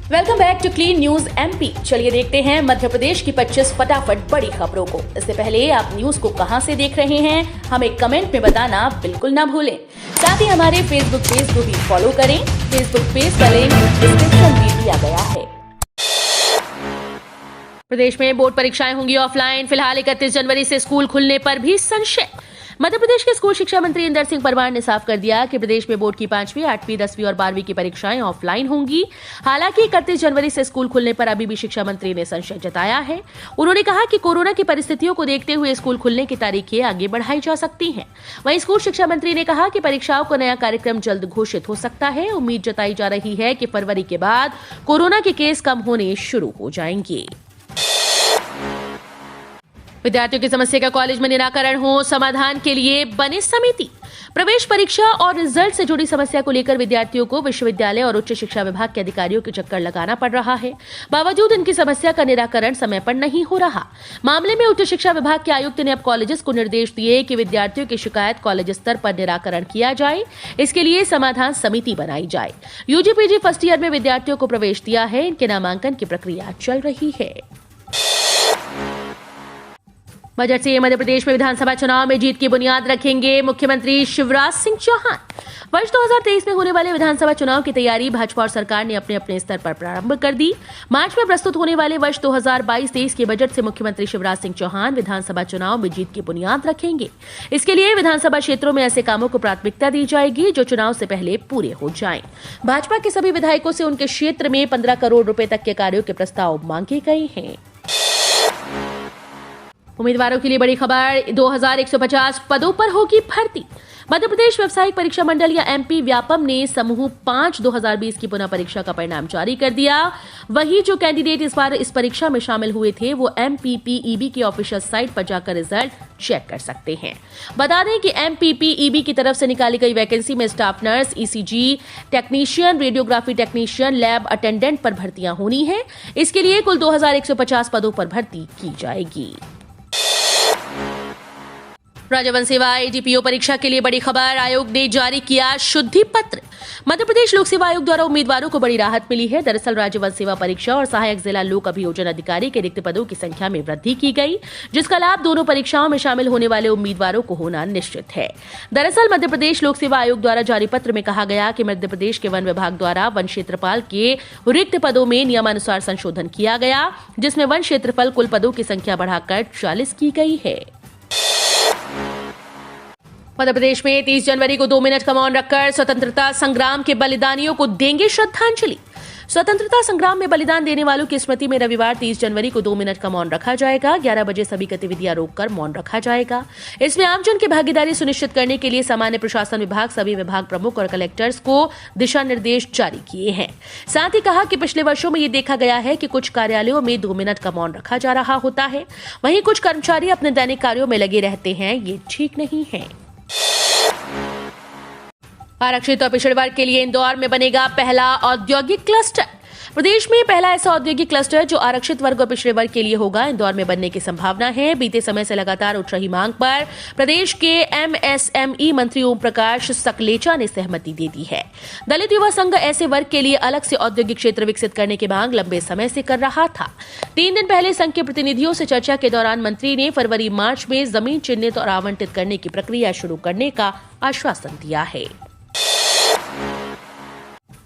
Welcome back to clean news MP. चलिए देखते हैं मध्य प्रदेश की 25 फटाफट बड़ी खबरों को। इससे पहले आप न्यूज को कहां से देख रहे हैं, हमें कमेंट में बताना बिल्कुल ना भूलें। साथ ही हमारे फेसबुक पेज को भी फॉलो करें। फेसबुक पेज का लिंक डिस्क्रिप्शन में दिया गया है। प्रदेश में बोर्ड परीक्षाएं होंगी ऑफलाइन। फिलहाल 31 जनवरी से स्कूल खुलने पर भी संशय। मध्य प्रदेश के स्कूल शिक्षा मंत्री इंदर सिंह परमार ने साफ कर दिया कि प्रदेश में बोर्ड की 5वीं, 8वीं, 10वीं और 12वीं की परीक्षाएं ऑफलाइन होंगी। हालांकि 31 जनवरी से स्कूल खुलने पर अभी भी शिक्षा मंत्री ने संशय जताया है। उन्होंने कहा कि कोरोना की परिस्थितियों को देखते हुए स्कूल खुलने की तारीखें आगे बढ़ाई जा सकती हैं। वहीं स्कूल शिक्षा मंत्री ने कहा कि परीक्षाओं का नया कार्यक्रम जल्द घोषित हो सकता है। उम्मीद जताई जा रही है कि फरवरी के बाद कोरोना के केस कम होने शुरू हो जाएंगे। विद्यार्थियों की समस्या का कॉलेज में निराकरण हो, समाधान के लिए बने समिति। प्रवेश परीक्षा और रिजल्ट से जुड़ी समस्या को लेकर विद्यार्थियों को विश्वविद्यालय और उच्च शिक्षा विभाग के अधिकारियों के चक्कर लगाना पड़ रहा है। बावजूद इनकी समस्या का निराकरण समय पर नहीं हो रहा। मामले में उच्च शिक्षा विभाग के आयुक्त ने अब कॉलेजेस को निर्देश दिए कि विद्यार्थियों की शिकायत कॉलेज स्तर पर निराकरण किया जाए। इसके लिए समाधान समिति बनाई जाए। यूजी-पीजी फर्स्ट ईयर में विद्यार्थियों को प्रवेश दिया है। इनके नामांकन की प्रक्रिया चल रही है। बजट से मध्य प्रदेश में विधानसभा चुनाव में जीत की बुनियाद रखेंगे मुख्यमंत्री शिवराज सिंह चौहान। वर्ष 2023 में होने वाले विधानसभा चुनाव की तैयारी भाजपा और सरकार ने अपने अपने स्तर पर प्रारंभ कर दी। मार्च में प्रस्तुत होने वाले वर्ष 2022-23 के बजट से मुख्यमंत्री शिवराज सिंह चौहान विधानसभा चुनाव में जीत की बुनियाद रखेंगे। इसके लिए विधानसभा क्षेत्रों में ऐसे कामों को प्राथमिकता दी जाएगी जो चुनाव से पहले पूरे हो जाएं। भाजपा के सभी विधायकों से उनके क्षेत्र में 15 करोड़ रुपए तक के कार्यों के प्रस्ताव मांगे गए हैं। उम्मीदवारों के लिए बड़ी खबर, 2150 पदों पर होगी भर्ती। मध्य प्रदेश व्यावसायिक परीक्षा मंडल या एमपी व्यापम ने समूह 5 2020 की पुनः परीक्षा का परिणाम जारी कर दिया। वही जो कैंडिडेट इस बार इस परीक्षा में शामिल हुए थे वो एमपीपीईबी की ऑफिशियल साइट पर जाकर रिजल्ट चेक कर सकते हैं। बता दें कि एमपीपीईबी की तरफ से निकाली गई वैकेंसी में staff nurse, ECG technician, radiography technician, lab attendant पर भर्तियां होनी है। इसके लिए कुल 2150 पदों पर भर्ती की जाएगी। राजस्व सेवा एडीपीओ परीक्षा के लिए बड़ी खबर, आयोग ने जारी किया शुद्धि पत्र। मध्य प्रदेश लोक सेवा आयोग द्वारा उम्मीदवारों को बड़ी राहत मिली है। दरअसल राजस्व सेवा परीक्षा और सहायक जिला लोक अभियोजन अधिकारी के रिक्त पदों की संख्या में वृद्धि की गई, जिसका लाभ दोनों परीक्षाओं में शामिल होने वाले उम्मीदवारों को होना निश्चित है। दरअसल मध्य प्रदेश लोक सेवा आयोग द्वारा जारी पत्र में कहा गया कि मध्य प्रदेश के वन विभाग द्वारा वन क्षेत्रपाल के रिक्त पदों में नियमानुसार संशोधन किया गया, जिसमें वन क्षेत्रफल कुल पदों की संख्या बढ़ाकर 40 की गई है। मध्य प्रदेश में 30 जनवरी को 2 मिनट का मौन रखकर स्वतंत्रता संग्राम के बलिदानियों को देंगे श्रद्धांजलि। स्वतंत्रता संग्राम में बलिदान देने वालों की स्मृति में रविवार 30 जनवरी को 2 मिनट का मौन रखा जाएगा। 11 बजे सभी गतिविधियां रोककर मौन रखा जाएगा। इसमें आमजन की भागीदारी सुनिश्चित करने के लिए सामान्य प्रशासन विभाग, सभी विभाग प्रमुख और कलेक्टर्स को दिशा निर्देश जारी किए हैं। साथ ही कहा कि पिछले वर्षों में ये देखा गया है कि कुछ कार्यालयों में 2 मिनट का मौन रखा जा रहा होता है, वहीं कुछ कर्मचारी अपने दैनिक कार्यों में लगे रहते हैं। ये ठीक नहीं है। आरक्षित और पिछड़े वर्ग के लिए इंदौर में बनेगा पहला औद्योगिक क्लस्टर। प्रदेश में पहला ऐसा औद्योगिक क्लस्टर जो आरक्षित वर्ग और पिछड़े वर्ग के लिए होगा, इंदौर में बनने की संभावना है। बीते समय से लगातार उठ रही मांग पर प्रदेश के एमएसएमई मंत्री ओम प्रकाश सकलेचा ने सहमति दे दी है। दलित युवा संघ ऐसे वर्ग के लिए अलग से औद्योगिक क्षेत्र विकसित करने की मांग लंबे समय से कर रहा था। 3 दिन पहले संघ के प्रतिनिधियों से चर्चा के दौरान मंत्री ने फरवरी-मार्च में जमीन चिन्हित और आवंटित करने की प्रक्रिया शुरू करने का आश्वासन दिया है।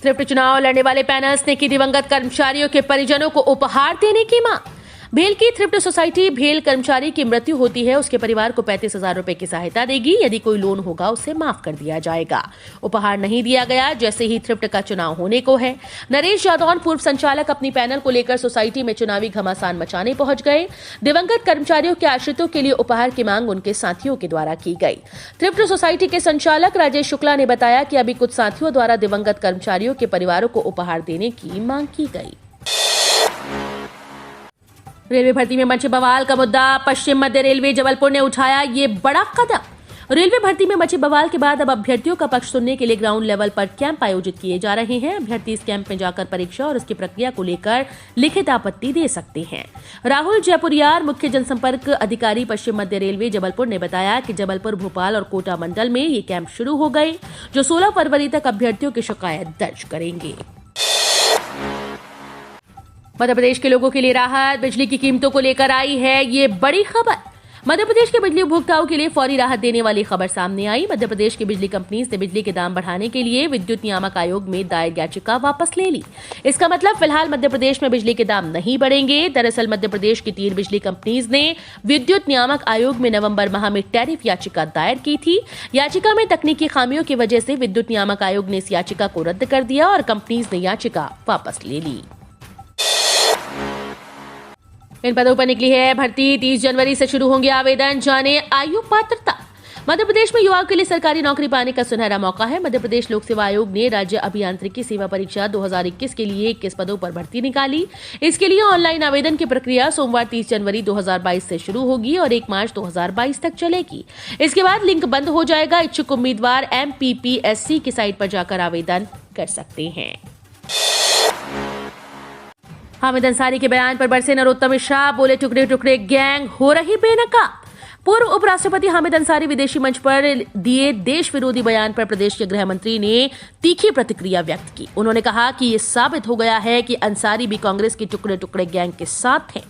थ्रिफ्ट चुनाव लड़ने वाले पैनल्स ने की दिवंगत कर्मचारियों के परिजनों को उपहार देने की मांग। भेल की थ्रिफ्ट सोसाइटी भेल कर्मचारी की मृत्यु होती है, उसके परिवार को 35,000 रुपए की सहायता देगी। यदि कोई लोन होगा उसे माफ कर दिया जाएगा। उपहार नहीं दिया गया जैसे ही थ्रिफ्ट का चुनाव होने को है। नरेश जादौन पूर्व संचालक अपनी पैनल को लेकर सोसाइटी में चुनावी घमासान मचाने पहुंच गए। दिवंगत कर्मचारियों के आश्रितों के लिए उपहार की मांग उनके साथियों के द्वारा की गई। थ्रिफ्ट सोसाइटी के संचालक राजेश शुक्ला ने बताया कि अभी कुछ साथियों द्वारा दिवंगत कर्मचारियों के परिवारों को उपहार देने की मांग की गई। रेलवे भर्ती में मचे बवाल का मुद्दा, पश्चिम मध्य रेलवे जबलपुर ने उठाया ये बड़ा कदम। रेलवे भर्ती में मचे बवाल के बाद अब अभ्यर्थियों का पक्ष सुनने के लिए ग्राउंड लेवल पर कैंप आयोजित किए जा रहे हैं। अभ्यर्थी इस कैंप में जाकर परीक्षा और उसकी प्रक्रिया को लेकर लिखित आपत्ति दे सकते हैं। राहुल जयपुरियार, मुख्य जनसंपर्क अधिकारी पश्चिम मध्य रेलवे जबलपुर ने बताया कि जबलपुर, भोपाल और कोटा मंडल में ये कैंप शुरू हो गए, जो 16 फरवरी तक अभ्यर्थियों की शिकायत दर्ज करेंगे। मध्य प्रदेश के लोगों के लिए राहत, बिजली की कीमतों को लेकर आई है ये बड़ी खबर। मध्य प्रदेश के बिजली उपभोक्ताओं के लिए फौरी राहत देने वाली खबर सामने आई। मध्य प्रदेश की बिजली कंपनी ने बिजली के दाम बढ़ाने के लिए विद्युत नियामक आयोग में दायर याचिका वापस ले ली। इसका मतलब फिलहाल मध्य प्रदेश में बिजली के दाम नहीं बढ़ेंगे। दरअसल मध्य प्रदेश की 3 बिजली कंपनीज ने विद्युत नियामक आयोग में नवंबर माह में टैरिफ याचिका दायर की थी। याचिका में तकनीकी खामियों की वजह से विद्युत नियामक आयोग ने इस याचिका को रद्द कर दिया और कंपनीज ने याचिका वापस ले ली। इन पदों पर निकली है भर्ती। 30 जनवरी से शुरू होंगे आवेदन, जाने आयु पात्रता। मध्य प्रदेश में युवाओं के लिए सरकारी नौकरी पाने का सुनहरा मौका है। मध्य प्रदेश लोक सेवा आयोग ने राज्य अभियांत्रिकी सेवा परीक्षा 2021 के लिए 21 पदों पर भर्ती निकाली। इसके लिए ऑनलाइन आवेदन की प्रक्रिया सोमवार 30 जनवरी 2022 से शुरू होगी और 1 मार्च 2022 तक चलेगी। इसके बाद लिंक बंद हो जाएगा। इच्छुक उम्मीदवार MPPSC की साइट पर जाकर आवेदन कर सकते हैं। हामिद अंसारी के बयान पर बरसे नरोत्तम मिश्रा, बोले टुकड़े टुकड़े गैंग हो रही बेनकाब। पूर्व उपराष्ट्रपति हामिद अंसारी विदेशी मंच पर दिए देश विरोधी बयान पर प्रदेश के गृह मंत्री ने तीखी प्रतिक्रिया व्यक्त की। उन्होंने कहा कि ये साबित हो गया है कि अंसारी भी कांग्रेस की टुकड़े टुकड़े गैंग के साथ हैं।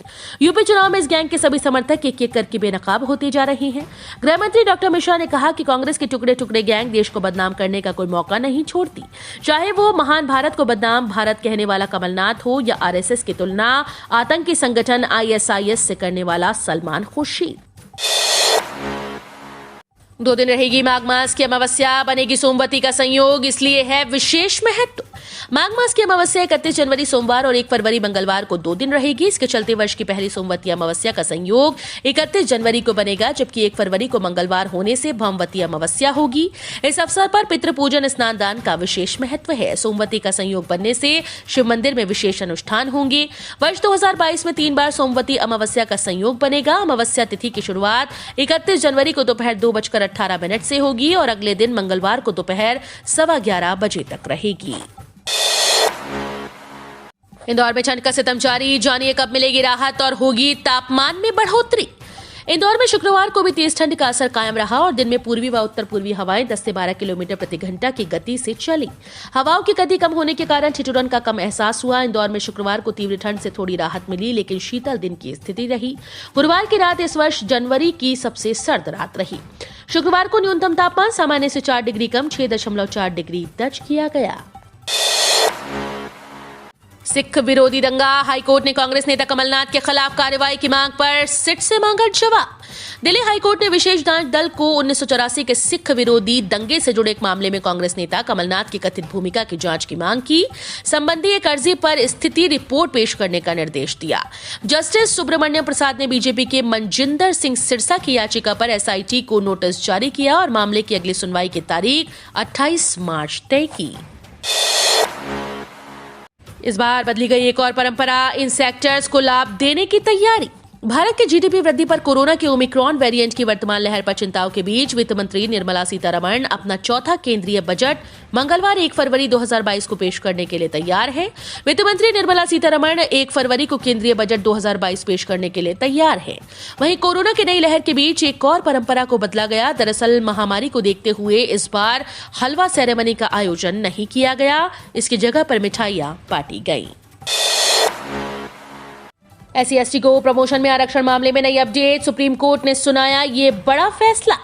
यूपी चुनाव में इस गैंग के सभी समर्थक एक एक करके बेनकाब होते जा रहे हैं। गृह मंत्री डॉक्टर मिश्रा ने कहा कि कांग्रेस की टुकड़े टुकड़े गैंग देश को बदनाम करने का कोई मौका नहीं छोड़ती, चाहे वो महान भारत को बदनाम भारत कहने वाला कमलनाथ हो या RSS की तुलना आतंकी संगठन ISIS से करने वाला सलमान खुर्शीद। 2 दिन रहेगी माघ मास की अमावस्या, बनेगी सोमवती का संयोग, इसलिए है विशेष महत्व। माघ मास की अमावस्या 31 जनवरी सोमवार और 1 फरवरी मंगलवार को 2 दिन रहेगी। इसके चलते वर्ष की पहली सोमवती अमावस्या का संयोग 31 जनवरी को बनेगा, जबकि 1 फरवरी को मंगलवार होने से भौमवती अमावस्या होगी। इस अवसर पर पितृपूजन स्नान दान का विशेष महत्व है। सोमवती का संयोग बनने से शिव मंदिर में विशेष अनुष्ठान होंगे। वर्ष 2022 में 3 बार सोमवती अमावस्या का संयोग बनेगा। अमावस्या तिथि की शुरुआत 31 जनवरी को दोपहर 2:18 से होगी और अगले दिन मंगलवार को दोपहर 11:15 बजे तक रहेगी। इंदौर में ठंड का सितम जारी, जानिए कब मिलेगी राहत और होगी तापमान में बढ़ोतरी। इंदौर में शुक्रवार को भी तेज ठंड का असर कायम रहा और दिन में पूर्वी व उत्तर पूर्वी हवाएं 10 से 12 किलोमीटर प्रति घंटा की गति से चली। हवाओं की गति कम होने के कारण ठिठुरन का कम एहसास हुआ। इंदौर में शुक्रवार को तीव्र ठंड से थोड़ी राहत मिली, लेकिन शीतल दिन की स्थिति रही। गुरुवार की रात इस वर्ष जनवरी की सबसे सर्द रात रही। शुक्रवार को न्यूनतम तापमान सामान्य से 4 डिग्री कम 6.4 डिग्री दर्ज किया गया। सिख विरोधी दंगा, हाईकोर्ट ने कांग्रेस नेता कमलनाथ के खिलाफ कार्रवाई की मांग पर सिट से मांगा जवाब। दिल्ली हाईकोर्ट ने विशेष जांच दल को 1984 के सिख विरोधी दंगे से जुड़े एक मामले में कांग्रेस नेता कमलनाथ की कथित भूमिका की जांच की मांग की। संबंधी एक अर्जी पर स्थिति रिपोर्ट पेश करने का निर्देश दिया। जस्टिस सुब्रमण्यम प्रसाद ने बीजेपी के मनजिंदर सिंह सिरसा की याचिका पर SIT को नोटिस जारी किया और मामले की अगली सुनवाई की तारीख 28 मार्च तय की। इस बार बदली गई एक और परंपरा, इन सेक्टर्स को लाभ देने की तैयारी। भारत के GDP वृद्धि पर कोरोना के ओमिक्रॉन वेरिएंट की वर्तमान लहर पर चिंताओं के बीच वित्त मंत्री निर्मला सीतारमण अपना चौथा केंद्रीय बजट मंगलवार 1 फरवरी 2022 को पेश करने के लिए तैयार है। वित्त मंत्री निर्मला सीतारमण 1 फरवरी को केंद्रीय बजट 2022 पेश करने के लिए तैयार है। वहीं कोरोना की नई लहर के बीच एक और परंपरा को बदला गया। दरअसल महामारी को देखते हुए इस बार हलवा सेरेमनी का आयोजन नहीं किया गया, इसकी जगह पर मिठाइयां बांटी गई। SC/ST को प्रमोशन में आरक्षण मामले में नई अपडेट, सुप्रीम कोर्ट ने सुनाया ये बड़ा फैसला।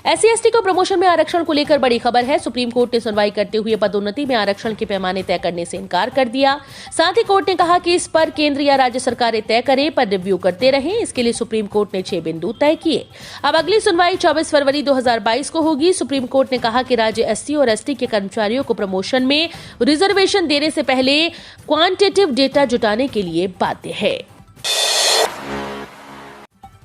SC/ST को प्रमोशन में आरक्षण को लेकर बड़ी खबर है। सुप्रीम कोर्ट ने सुनवाई करते हुए पदोन्नति में आरक्षण के पैमाने तय करने से इनकार कर दिया। साथ ही कोर्ट ने कहा कि इस पर केंद्र या राज्य सरकारें तय करें, पर रिव्यू करते रहें। इसके लिए सुप्रीम कोर्ट ने 6 बिंदु तय किए। अब अगली सुनवाई 24 फरवरी 2022 को होगी। सुप्रीम कोर्ट ने कहा कि राज्य SC और ST के कर्मचारियों को प्रमोशन में रिजर्वेशन देने से पहले क्वांटिटेटिव डेटा जुटाने के लिए बाध्य है।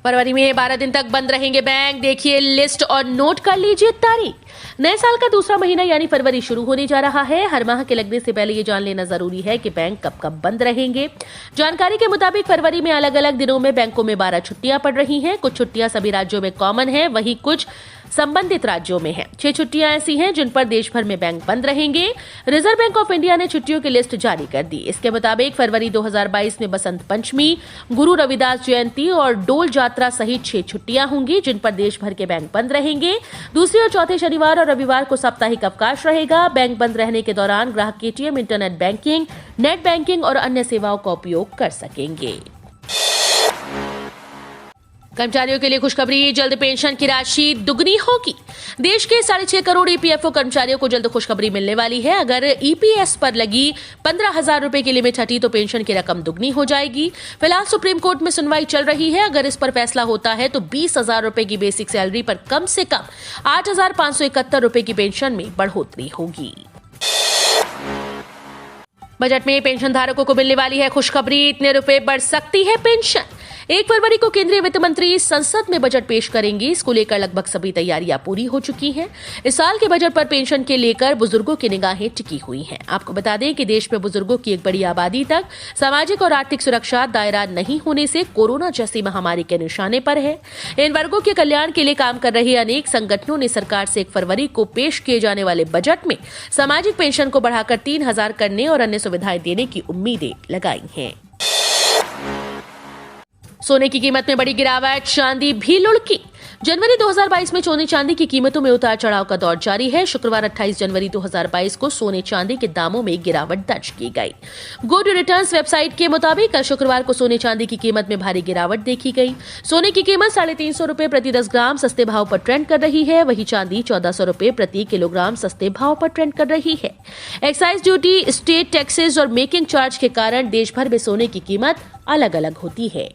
फरवरी में 12 दिन तक बंद रहेंगे बैंक, देखिए लिस्ट और नोट कर लीजिए तारीख। नए साल का दूसरा महीना यानी फरवरी शुरू होने जा रहा है। हर माह के लगने से पहले ये जान लेना जरूरी है कि बैंक कब कब बंद रहेंगे। जानकारी के मुताबिक फरवरी में अलग अलग दिनों में बैंकों में 12 छुट्टियां पड़ रही हैं। कुछ छुट्टियां सभी राज्यों में कॉमन है, वहीं कुछ संबंधित राज्यों में हैं। 6 छुट्टियां ऐसी हैं जिन पर देश भर में बैंक बंद रहेंगे। रिजर्व बैंक ऑफ इंडिया ने छुट्टियों की लिस्ट जारी कर दी। इसके मुताबिक फरवरी 2022 में बसंत पंचमी, गुरु रविदास जयंती और डोल जात्रा सहित 6 छुट्टियां होंगी जिन पर देश भर के बैंक बंद रहेंगे। दूसरे और चौथे शनिवार और रविवार को साप्ताहिक अवकाश रहेगा। बैंक बंद रहने के दौरान ग्राहक ATM, internet banking, net banking और अन्य सेवाओं का उपयोग कर सकेंगे। कर्मचारियों के लिए खुशखबरी, जल्द पेंशन की राशि दुगनी होगी। देश के 6.5 करोड़ ईपीएफओ कर्मचारियों को जल्द खुशखबरी मिलने वाली है। अगर ईपीएस पर लगी 15,000 रुपए की लिमिट हटी तो पेंशन की रकम दुगनी हो जाएगी। फिलहाल सुप्रीम कोर्ट में सुनवाई चल रही है। अगर इस पर फैसला होता है तो 20,000 रुपए की बेसिक सैलरी पर कम से कम 8,571 रुपए की पेंशन में बढ़ोतरी होगी। बजट में पेंशन धारकों को मिलने वाली है खुशखबरी, इतने रुपए बढ़ सकती है पेंशन। 1 फरवरी को केंद्रीय वित्त मंत्री संसद में बजट पेश करेंगी। इसको लेकर लगभग सभी तैयारियां पूरी हो चुकी हैं। इस साल के बजट पर पेंशन के लेकर बुजुर्गों की निगाहें टिकी हुई हैं। आपको बता दें कि देश में बुजुर्गों की एक बड़ी आबादी तक सामाजिक और आर्थिक सुरक्षा दायरा नहीं होने से कोरोना जैसी महामारी के निशाने पर है। इन वर्गों के कल्याण के लिए काम कर रहे अनेक संगठनों ने सरकार से 1 फरवरी को पेश किए जाने वाले बजट में सामाजिक पेंशन को बढ़ाकर 3,000 करने और अन्य सुविधाएं देने की उम्मीदें लगाई हैं। सोने की कीमत में बड़ी गिरावट, चांदी भी लुढ़की। जनवरी 2022 में सोने चांदी की कीमतों में उतार चढ़ाव का दौर जारी है। शुक्रवार 28 जनवरी 2022 को सोने चांदी के दामों में गिरावट दर्ज की गई। गुड रिटर्न्स वेबसाइट के मुताबिक कल शुक्रवार को सोने चांदी की कीमत में भारी गिरावट देखी गई। सोने की कीमत 350 रुपए प्रति 10 ग्राम सस्ते भाव पर ट्रेंड कर रही है। वहीं चांदी 1400 रुपए प्रति किलोग्राम सस्ते भाव पर ट्रेंड कर रही है। एक्साइज ड्यूटी, स्टेट टैक्सेस और मेकिंग चार्ज के कारण देश भर में सोने की कीमत अलग अलग होती है।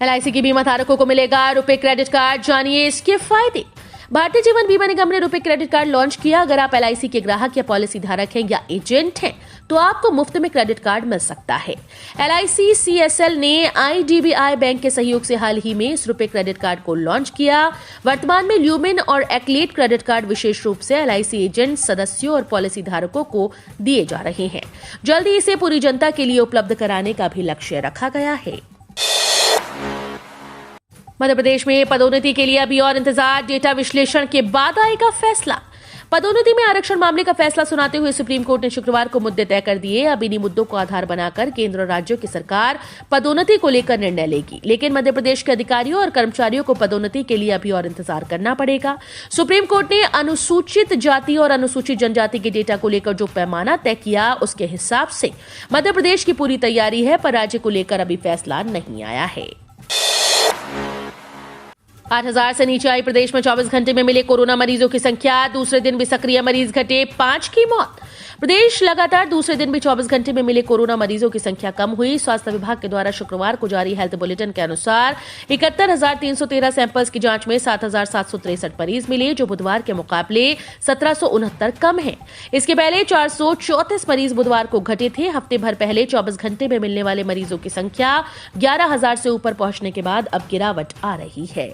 एलआईसी की बीमा धारकों को मिलेगा रुपए क्रेडिट कार्ड, जानिए इसके फायदे। भारतीय जीवन बीमा निगम ने रुपए क्रेडिट कार्ड लॉन्च किया। अगर आप एलआईसी के ग्राहक या पॉलिसी धारक हैं या एजेंट हैं तो आपको मुफ्त में क्रेडिट कार्ड मिल सकता है। एलआईसी सीएसएल ने आईडीबीआई बैंक के सहयोग से हाल ही में इस रुपए क्रेडिट कार्ड को लॉन्च किया। वर्तमान में ल्यूमिन और एक्लेट क्रेडिट कार्ड विशेष रूप से एलआईसी एजेंट, सदस्यों और पॉलिसी धारकों को दिए जा रहे हैं। जल्दी इसे पूरी जनता के लिए उपलब्ध कराने का भी लक्ष्य रखा गया है। मध्य प्रदेश में पदोन्नति के लिए अभी और इंतजार, डेटा विश्लेषण के बाद आएगा फैसला। पदोन्नति में आरक्षण मामले का फैसला सुनाते हुए सुप्रीम कोर्ट ने शुक्रवार को मुद्दे तय कर दिए। अब इन्हीं मुद्दों को आधार बनाकर केंद्र और राज्यों की सरकार पदोन्नति को लेकर निर्णय लेगी। लेकिन मध्य प्रदेश के अधिकारियों और कर्मचारियों को पदोन्नति के लिए अभी और इंतजार करना पड़ेगा। सुप्रीम कोर्ट ने अनुसूचित जाति और अनुसूचित जनजाति के डेटा को लेकर जो पैमाना तय किया उसके हिसाब से मध्य प्रदेश की पूरी तैयारी है, पर राज्य को लेकर अभी फैसला नहीं आया है। 8,000 से नीचे आई प्रदेश में 24 घंटे में मिले कोरोना मरीजों की संख्या। दूसरे दिन भी सक्रिय मरीज घटे, 5 की मौत। प्रदेश लगातार दूसरे दिन भी 24 घंटे में मिले कोरोना मरीजों की संख्या कम हुई। स्वास्थ्य विभाग के द्वारा शुक्रवार को जारी हेल्थ बुलेटिन के अनुसार 71,313 सैंपल्स की जांच में 7,763 मरीज मिले, जो बुधवार के मुकाबले 1,769 कम है। इसके पहले 434 मरीज बुधवार को घटे थे। हफ्ते भर पहले 24 घंटे में मिलने वाले मरीजों की संख्या 11,000 से ऊपर पहुंचने के बाद अब गिरावट आ रही है।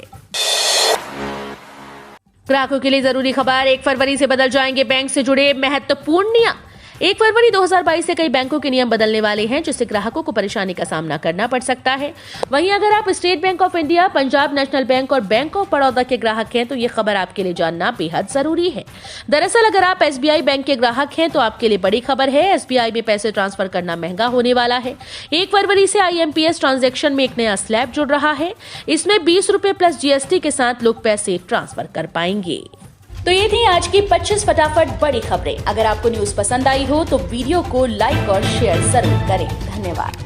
ग्राहकों के लिए जरूरी खबर, 1 फरवरी से बदल जाएंगे बैंक से जुड़े महत्वपूर्ण नियम। 1 फरवरी 2022 से कई बैंकों के नियम बदलने वाले हैं, जिससे ग्राहकों को परेशानी का सामना करना पड़ सकता है। वहीं अगर आप state bank of India, Punjab national bank और बैंक ऑफ बड़ौदा के ग्राहक हैं तो ये खबर आपके लिए जानना बेहद जरूरी है। दरअसल अगर आप एसबीआई बैंक के ग्राहक हैं तो आपके लिए बड़ी खबर है। एसबीआई में पैसे ट्रांसफर करना महंगा होने वाला है। 1 फरवरी से आईएमपीएस ट्रांजैक्शन में एक नया स्लैब जुड़ रहा है। इसमें 20 रुपए प्लस जीएसटी के साथ लोग पैसे ट्रांसफर कर पाएंगे। तो ये थी आज की 25 फटाफट बड़ी खबरें। अगर आपको न्यूज पसंद आई हो तो वीडियो को लाइक और शेयर जरूर करें। धन्यवाद।